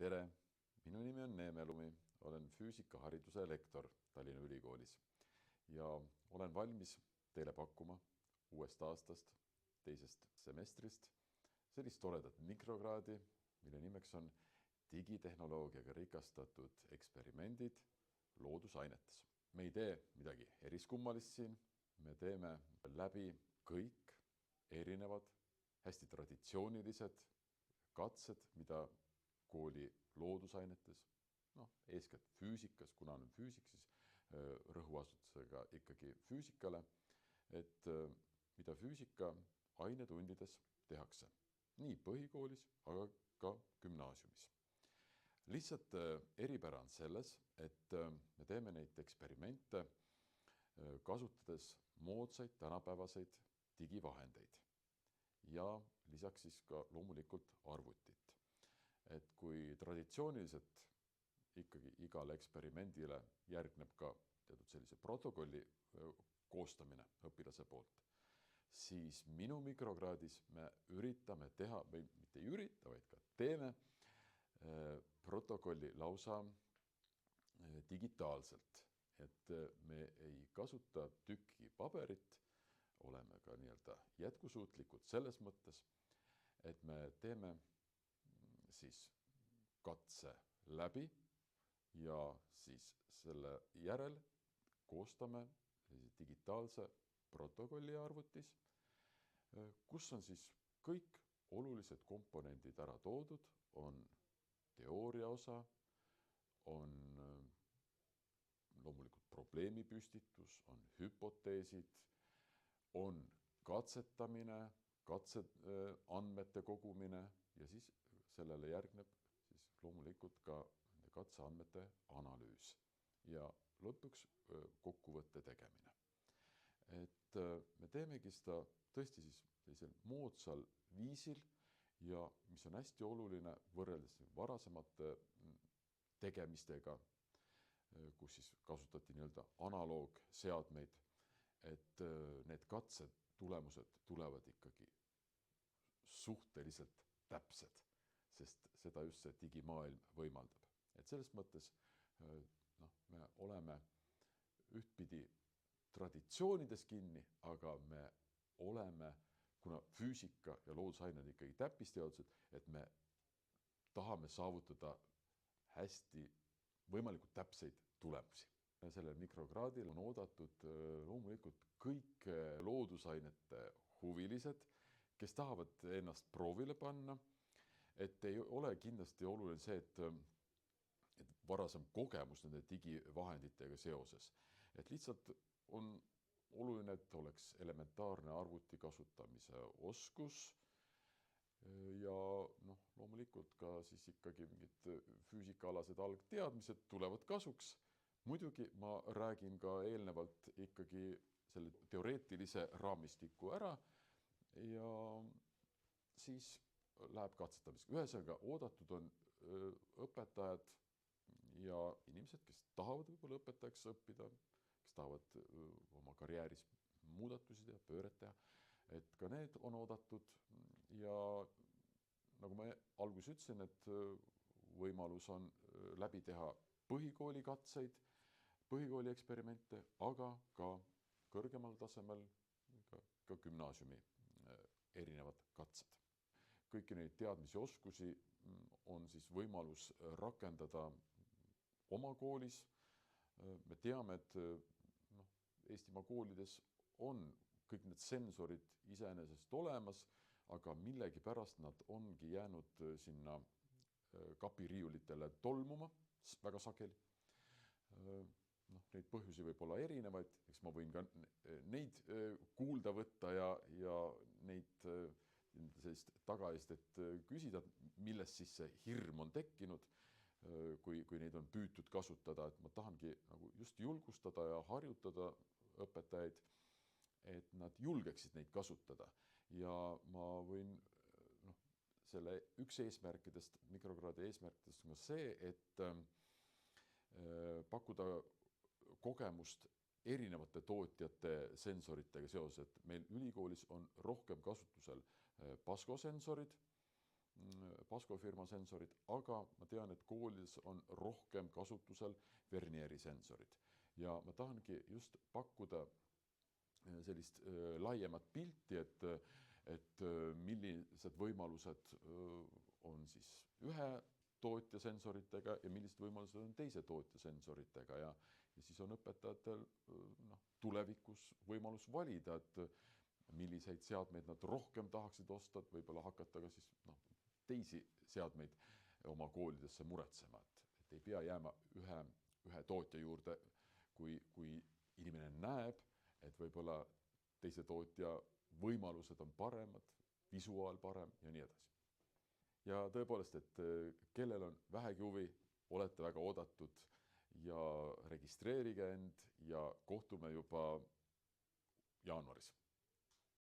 Tere, minu nimi on Neeme Lumi, olen füüsikahariduse lektor Tallinna Ülikoolis ja olen valmis teile pakkuma uuest aastast, teisest semestrist sellist toredat mikrokraadi, mille nimeks on digitehnoloogiaga rikastatud eksperimendid loodusainetes. Me ei tee midagi eriskummalist siin, me teeme läbi kõik erinevad, hästi traditsioonilised katsed, mida kooli loodusainetes, eeskätt füüsikas, kuna on füüsik, siis rõhuasetusega ikkagi füüsikale, et mida füüsika ainetundides tehakse, nii põhikoolis, aga ka gümnaasiumis. Lihtsalt eripära on selles, et me teeme neid eksperimente kasutades moodsaid tänapäevaseid digivahendeid ja lisaks siis ka loomulikult arvutit. Et kui traditsiooniliselt ikkagi igale eksperimendile järgneb ka teatud sellise protokolli koostamine õpilase poolt, siis minu mikrokraadis me üritame teha, või mitte ei ürita, vaid ka teeme protokolli lausa digitaalselt. Et me ei kasuta tükki paberit, oleme ka nii-öelda jätkusuutlikud selles mõttes, et me teeme siis katse läbi ja siis selle järel koostame digitaalse protokolli arvutis, kus on siis kõik olulised komponendid ära toodud, on teooria osa, on loomulikult probleemipüstitus, on hüpoteesid, on katsetamine, katseandmete kogumine ja siis sellele järgneb siis loomulikult ka katseandmete analüüs ja lõpuks kokkuvõtte tegemine. Et me teemegi seda tõesti siis sellisel moodsal viisil ja mis on hästi oluline võrreldes varasemate tegemistega, kus siis kasutati nii-öelda analoogseadmeid, et need katsed tulemused tulevad ikkagi suhteliselt täpsed, sest seda just see digimaailm võimaldab. Et selles mõttes me oleme ühtpidi traditsioonides kinni, aga me oleme, kuna füüsika ja loodusained ikkagi täppisteadused, et me tahame saavutada hästi võimalikult täpseid tulemusi. Sellel mikrokraadil on oodatud loomulikult kõik loodusainete huvilised, kes tahavad ennast proovile panna, et ei ole kindlasti oluline see, et varasem kogemus nende digivahenditega seoses. Et lihtsalt on oluline, et oleks elementaarne arvuti kasutamise oskus ja loomulikult ka siis ikkagi mingid füüsikaalased algteadmised tulevad kasuks. Muidugi ma räägin ka eelnevalt ikkagi selle teoreetilise raamistiku ära ja siis läheb katsetamisega. Ühesõnaga oodatud on õpetajad ja inimesed, kes tahavad võib-olla õpetajaks õppida, kes tahavad oma karjääris muudatusi teha, pööret teha, et ka need on oodatud ja nagu ma alguses ütlesin, et võimalus on läbi teha põhikooli katseid, põhikooli eksperimente, aga ka kõrgemal tasemel ka gümnaasiumi erinevad katsed. Kõiki neid teadmisi ja oskusi on siis võimalus rakendada oma koolis. Me teame, et Eestimaa koolides on kõik need sensorid iseenesest olemas, aga millegipärast nad ongi jäänud sinna kapiriiulitele tolmuma väga sageli. Neid põhjusi võib olla erinevaid, eks ma võin ka neid kuulda võtta ja neid sellist tagaist, et küsida, millest siis see hirm on tekkinud, kui neid on püütud kasutada, et ma tahangi just julgustada ja harjutada õpetajaid, et nad julgeksid neid kasutada ja ma võin selle üks eesmärkidest, mikrokraadi eesmärkidest on see, et pakkuda kogemust erinevate tootjate sensoritega seoses, et meil ülikoolis on rohkem kasutusel paskosensorid Pasco firma sensorid, aga ma tean, et koolides on rohkem kasutusel Vernieri sensorid. Ja ma tahangi just pakkuda sellist laiemat pilti, et millised võimalused on siis ühe tootja sensoritega ja millised võimalused on teise tootja sensoritega ja siis on õpetajatel tulevikus võimalus valida, et milliseid seadmeid nad rohkem tahaksid osta, võib-olla hakata ka siis teisi seadmeid oma koolidesse muretsema, et ei pea jääma ühe tootja juurde, kui inimene näeb, et võib-olla teise tootja võimalused on paremad, visuaal parem ja nii edasi. Ja tõepoolest, et kellel on vähegi huvi, olete väga oodatud ja registreerige end ja kohtume juba jaanuaris.